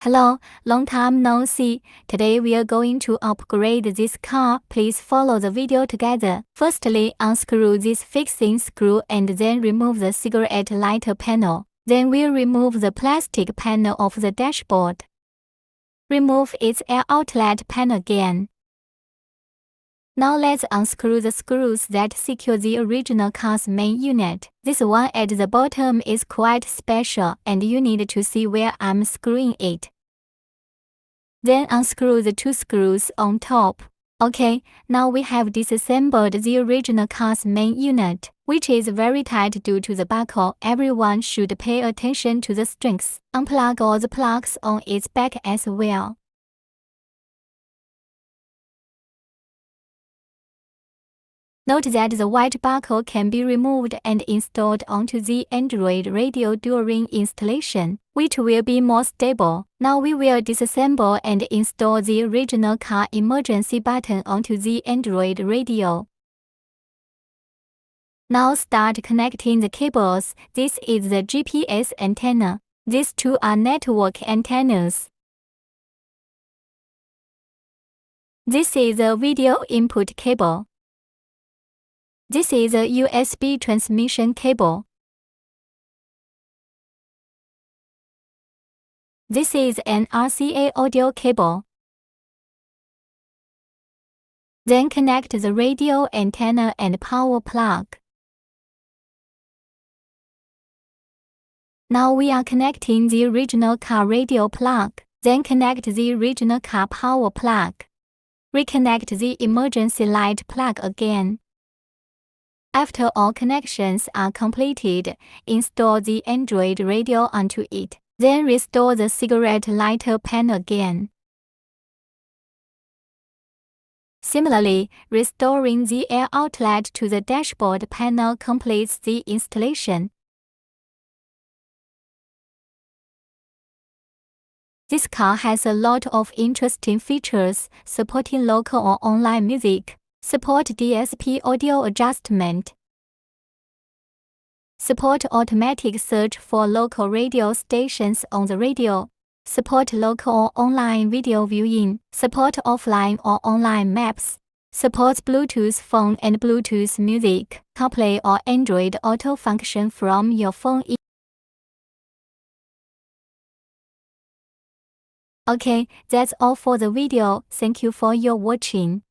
Hello, long time no see. Today we are going to upgrade this car. Please follow the video together. Firstly, unscrew this fixing screw and then remove the cigarette lighter panel. Then we'll remove the plastic panel of the dashboard. Remove its air outlet panel again. Now let's unscrew the screws that secure the original car's main unit. This one at the bottom is quite special and you need to see where I'm screwing it. Then unscrew the two screws on top. Okay, now we have disassembled the original car's main unit, which is very tight due to the buckle. Everyone should pay attention to the strings. Unplug all the plugs on its back as well. Note that the white buckle can be removed and installed onto the Android radio during installation, which will be more stable. Now we will disassemble and install the original car emergency button onto the Android radio. Now start connecting the cables. This is the GPS antenna. These two are network antennas. This is a video input cable. This is a USB transmission cable. This is an RCA audio cable. Then connect the radio antenna and power plug. Now we are connecting the original car radio plug. Then connect the original car power plug. Reconnect the emergency light plug again. After all connections are completed, install the Android radio onto it. Then restore the cigarette lighter panel again. Similarly, restoring the air outlet to the dashboard panel completes the installation. This car has a lot of interesting features, supporting local or online music. Support DSP audio adjustment. Support automatic search for local radio stations on the radio. Support local or online video viewing. Support offline or online maps. Supports Bluetooth phone and Bluetooth music. Carplay or Android Auto function from your phone. Okay, that's all for the video. Thank you for your watching.